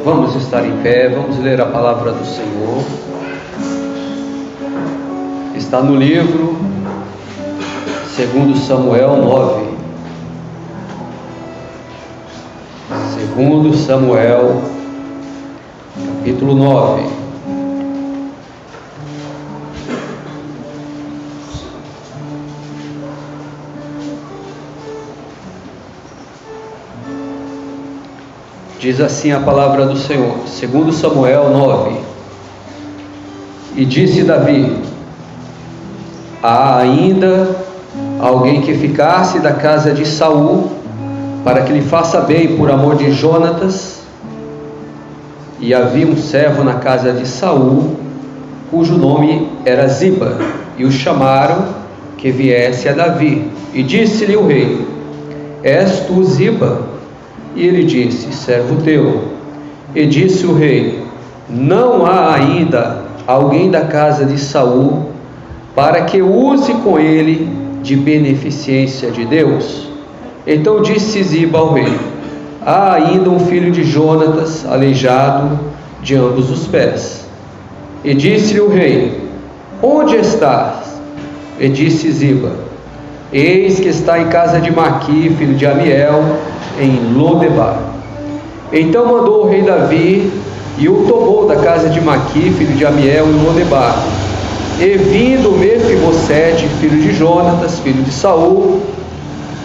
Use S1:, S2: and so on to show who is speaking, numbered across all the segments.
S1: Vamos estar em pé, vamos ler a palavra do Senhor. Está no livro 2 Samuel 9. 2 Samuel, capítulo 9. Diz assim a palavra do Senhor, 2 Samuel 9. E disse Davi: há ainda alguém que ficasse da casa de Saul, para que lhe faça bem por amor de Jonatas. E havia um servo na casa de Saul, cujo nome era Ziba, e o chamaram que viesse a Davi. E disse-lhe o rei: és tu Ziba? E ele disse: servo teu. E disse o rei: não há ainda alguém da casa de Saul, para que use com ele de beneficência de Deus? Então disse Ziba ao rei: há ainda um filho de Jonatas, aleijado de ambos os pés. E disse-lhe o rei: onde estás? E disse Ziba: eis que está em casa de Maqui, filho de Amiel, em Lodebar. Então mandou o rei Davi, e o tomou da casa de Maqui, filho de Amiel, em Lodebar. E vindo Mefibosete, filho de Jonatas, filho de Saul,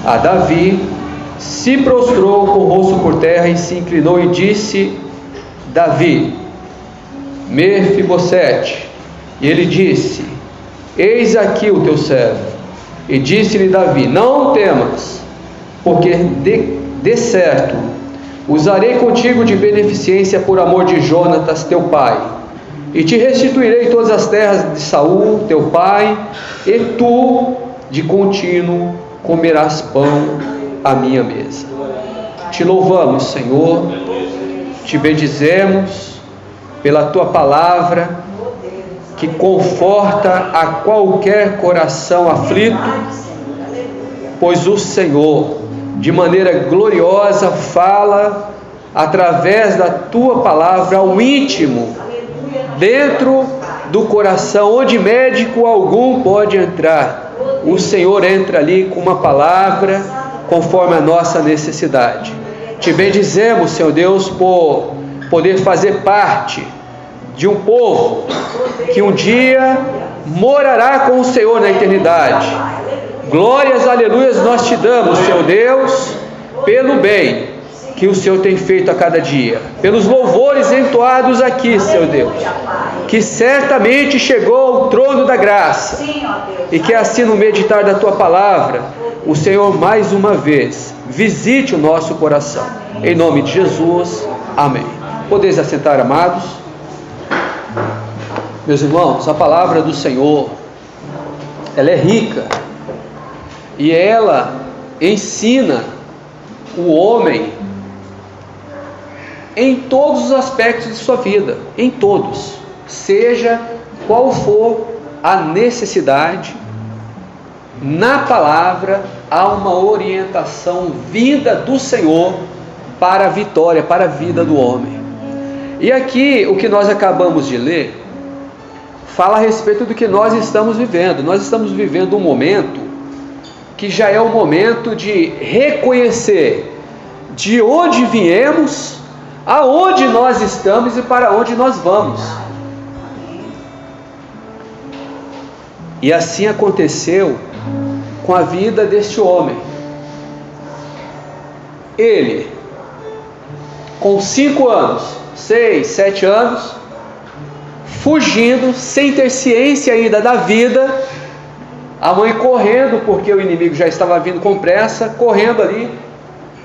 S1: a Davi, se prostrou com o rosto por terra e se inclinou e disse: Davi, Mefibosete. E ele disse: eis aqui o teu servo. E disse-lhe Davi: não temas, porque de certo usarei contigo de beneficência por amor de Jonatas teu pai, e te restituirei todas as terras de Saul teu pai, e tu de contínuo comerás pão à minha mesa. Te louvamos, Senhor, te bendizemos pela tua palavra, que conforta a qualquer coração aflito, pois o Senhor, de maneira gloriosa, fala através da tua palavra ao íntimo, dentro do coração, onde médico algum pode entrar. O Senhor entra ali com uma palavra conforme a nossa necessidade. Te bendizemos, Senhor Deus, por poder fazer parte de um povo que um dia morará com o Senhor na eternidade. Glórias, aleluias, nós te damos, Senhor Deus, pelo bem que o Senhor tem feito a cada dia, pelos louvores entoados aqui, Senhor Deus, que certamente chegou ao trono da graça, e que assim no meditar da tua palavra, o Senhor mais uma vez visite o nosso coração. Em nome de Jesus, amém. Podeis assentar, amados. Meus irmãos, a palavra do Senhor, ela é rica, e ela ensina o homem em todos os aspectos de sua vida, em todos, seja qual for a necessidade, na palavra há uma orientação vinda do Senhor para a vitória, para a vida do homem. E aqui o que nós acabamos de ler fala a respeito do que nós estamos vivendo. Nós estamos vivendo um momento que já é o momento de reconhecer de onde viemos, aonde nós estamos e para onde nós vamos. E assim aconteceu com a vida deste homem. Ele, com 5 anos, 6, 7 anos, fugindo, sem ter ciência ainda da vida, a mãe correndo, porque o inimigo já estava vindo com pressa, correndo ali,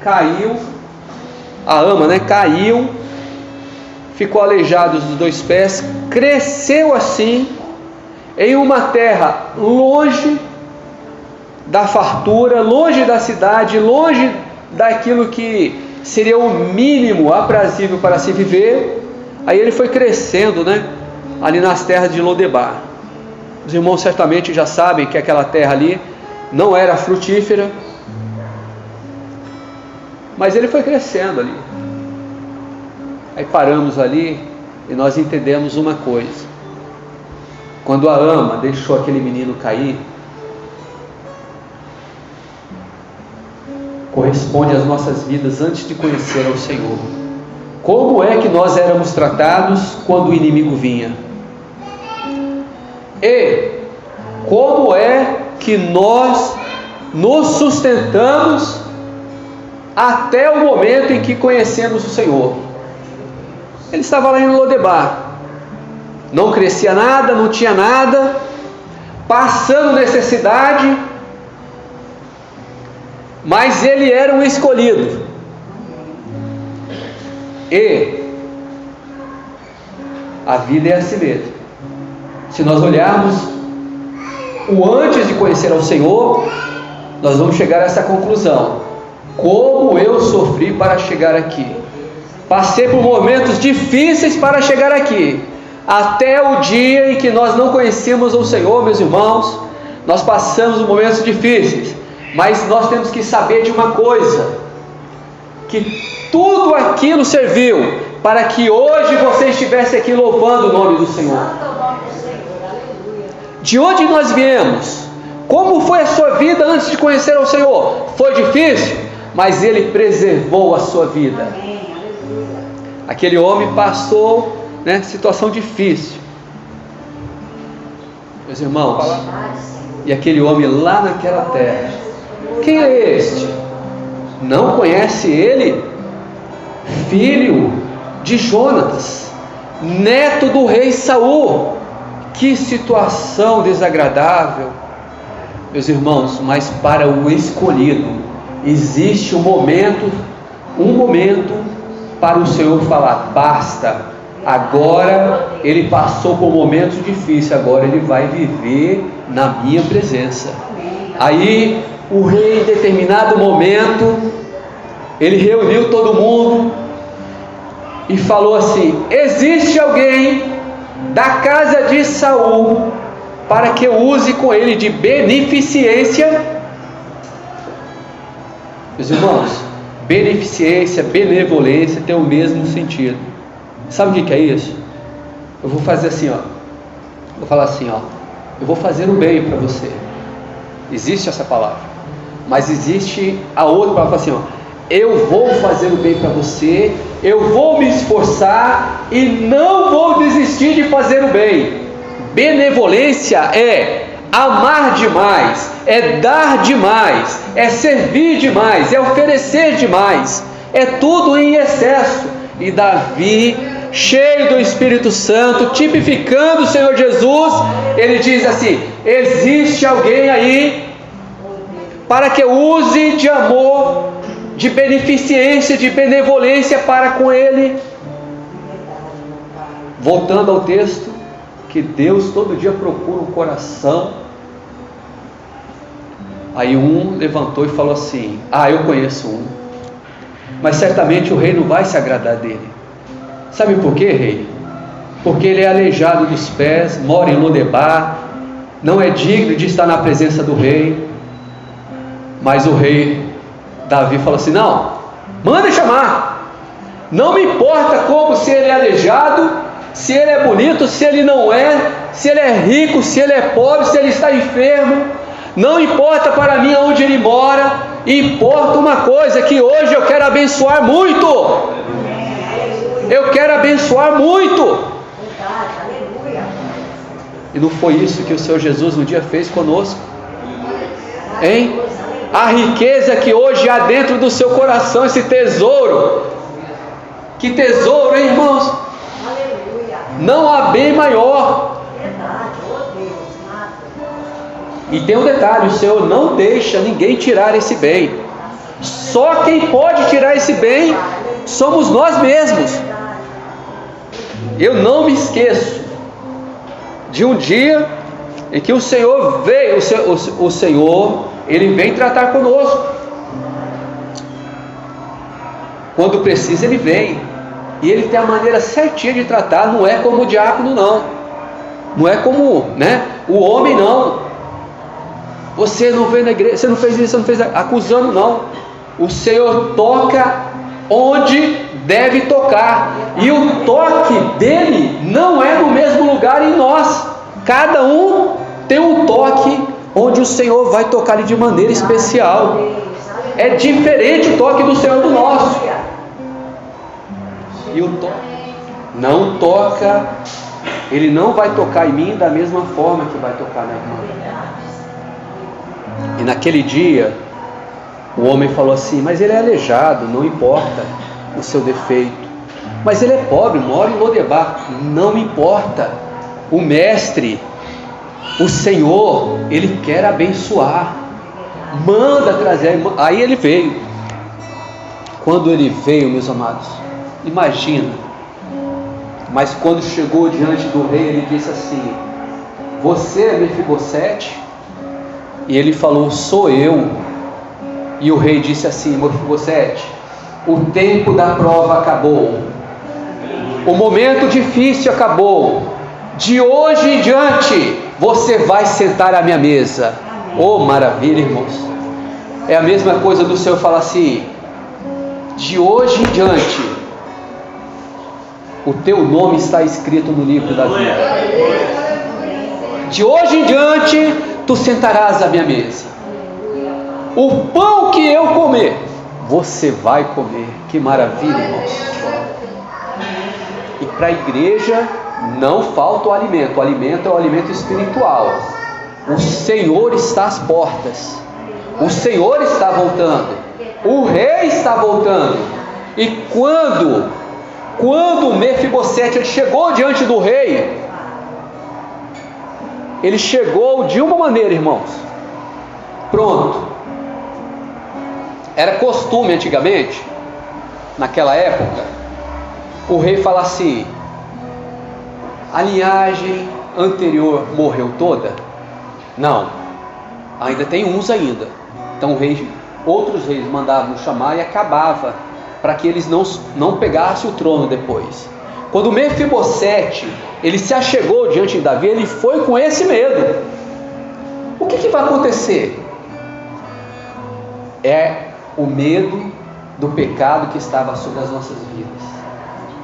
S1: caiu, a ama, caiu, ficou aleijado dos 2 pés, cresceu assim, em uma terra longe da fartura, longe da cidade, longe daquilo que seria o mínimo aprazível para se viver. Aí ele foi crescendo, ali nas terras de Lodebar. Os irmãos certamente já sabem que aquela terra ali não era frutífera, mas ele foi crescendo ali. Aí paramos ali e nós entendemos uma coisa. Quando a ama deixou aquele menino cair, corresponde às nossas vidas antes de conhecer ao Senhor. Como é que nós éramos tratados quando o inimigo vinha? E como é que nós nos sustentamos até o momento em que conhecemos o Senhor? Ele estava lá em Lodebar, não crescia nada, não tinha nada, passando necessidade, mas ele era um escolhido. E a vida é assim mesmo. Se nós olharmos o antes de conhecer ao Senhor, nós vamos chegar a essa conclusão: como eu sofri para chegar aqui, passei por momentos difíceis para chegar aqui, até o dia em que nós não conhecemos o Senhor, meus irmãos, nós passamos momentos difíceis, mas nós temos que saber de uma coisa, que tudo aquilo serviu para que hoje você estivesse aqui louvando o nome do Senhor. De onde nós viemos? Como foi a sua vida antes de conhecer o Senhor? Foi difícil, mas Ele preservou a sua vida. Aquele homem passou, situação difícil, meus irmãos, e aquele homem lá naquela terra, quem é este? Não conhece ele? Filho de Jonatas, neto do rei Saul. Que situação desagradável, meus irmãos. Mas para o escolhido existe um momento para o Senhor falar: basta. Agora ele passou por momentos difíceis, agora ele vai viver na minha presença. Aí o rei, em determinado momento, ele reuniu todo mundo e falou assim: existe alguém da casa de Saul para que eu use com ele de beneficência? Meus irmãos, beneficência, benevolência tem o mesmo sentido. Sabe o que é isso? Eu vou fazer assim, vou falar assim, eu vou fazer o bem para você. Existe essa palavra, mas existe a outra palavra assim, eu vou fazer o bem para você, eu vou me esforçar e não vou desistir de fazer o bem. Benevolência é amar demais, é dar demais, é servir demais, é oferecer demais, é tudo em excesso. E Davi, cheio do Espírito Santo, tipificando o Senhor Jesus, ele diz assim: existe alguém aí para que eu use de amor, de beneficência, de benevolência para com ele. Voltando ao texto, que Deus todo dia procura um coração. Aí um levantou e falou assim: eu conheço um, mas certamente o rei não vai se agradar dele. Sabe por quê, rei? Porque ele é aleijado dos pés, mora em Lodebar, não é digno de estar na presença do rei. Mas o rei Davi falou assim: não, manda chamar. Não me importa como, se ele é aleijado, se ele é bonito, se ele não é, se ele é rico, se ele é pobre, se ele está enfermo. Não importa para mim onde ele mora. Importa uma coisa, que hoje eu quero abençoar muito. Eu quero abençoar muito. E não foi isso que o Senhor Jesus um dia fez conosco? Hein? A riqueza que hoje há dentro do seu coração, esse tesouro. Que tesouro, hein, irmãos? Não há bem maior. E tem um detalhe: o Senhor não deixa ninguém tirar esse bem. Só quem pode tirar esse bem somos nós mesmos. Eu não me esqueço de um dia em que o Senhor veio, o Senhor, Ele vem tratar conosco. Quando precisa, Ele vem. E Ele tem a maneira certinha de tratar. Não é como o diácono, não. Não é como, o homem, não. Você não veio na igreja, você não fez isso, você não fez aquilo, acusando, não. O Senhor toca onde deve tocar, e o toque dele não é no mesmo lugar em nós. Cada um tem um toque onde o Senhor vai tocar de maneira especial. É diferente o toque do Senhor do nosso. E o toque não toca, ele não vai tocar em mim da mesma forma que vai tocar na irmã. E naquele dia, o homem falou assim: mas ele é aleijado, não importa o seu defeito. Mas ele é pobre, mora em Lodebar, não importa. O mestre, o Senhor, ele quer abençoar. Manda trazer a irmã. Aí ele veio. Quando ele veio, meus amados, imagina. Mas quando chegou diante do rei, ele disse assim: você é Mefibosete? E ele falou: sou eu. E o rei disse assim: Mefibosete, o tempo da prova acabou, o momento difícil acabou, de hoje em diante você vai sentar à minha mesa. Oh, maravilha, irmãos. É a mesma coisa do Senhor falar assim: de hoje em diante o teu nome está escrito no livro da vida. De hoje em diante tu sentarás à minha mesa. O pão que eu comer, você vai comer. Que maravilha, irmãos. E para a igreja não falta o alimento. O alimento é o alimento espiritual. O Senhor está às portas. O Senhor está voltando. O rei está voltando. E quando Mefibosete chegou diante do rei, ele chegou de uma maneira, irmãos. Pronto. Era costume antigamente, naquela época, o rei falar assim: a linhagem anterior morreu toda? Não, ainda tem uns ainda. Então outros reis mandavam chamar e acabava, para que eles não pegassem o trono depois. Quando Mefibosete, ele se achegou diante de Davi, ele foi com esse medo. O que vai acontecer? É o medo do pecado que estava sobre as nossas vidas.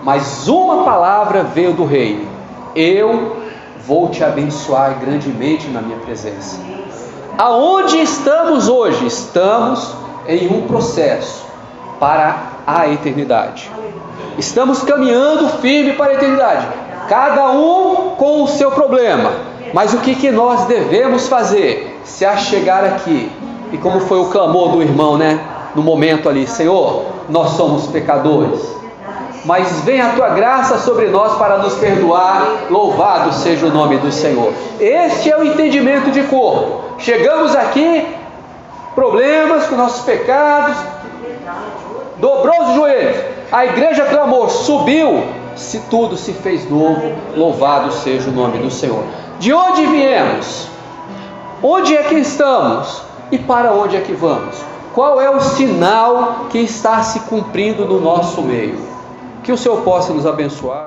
S1: Mas uma palavra veio do rei: eu vou te abençoar grandemente na minha presença. Aonde estamos hoje? Estamos em um processo para a eternidade. Estamos caminhando firme para a eternidade, cada um com o seu problema. Mas o que nós devemos fazer? Se achegar aqui, e como foi o clamor do irmão, né? No momento ali: Senhor, nós somos pecadores, mas vem a tua graça sobre nós para nos perdoar. Louvado seja o nome do Senhor. Este é o entendimento de corpo. Chegamos aqui, problemas com nossos pecados, dobrou os joelhos, a igreja clamou, subiu, se tudo se fez novo. Louvado seja o nome do Senhor. De onde viemos? Onde é que estamos? E para onde é que vamos? Qual é o sinal que está se cumprindo no nosso meio? Que o Senhor possa nos abençoar.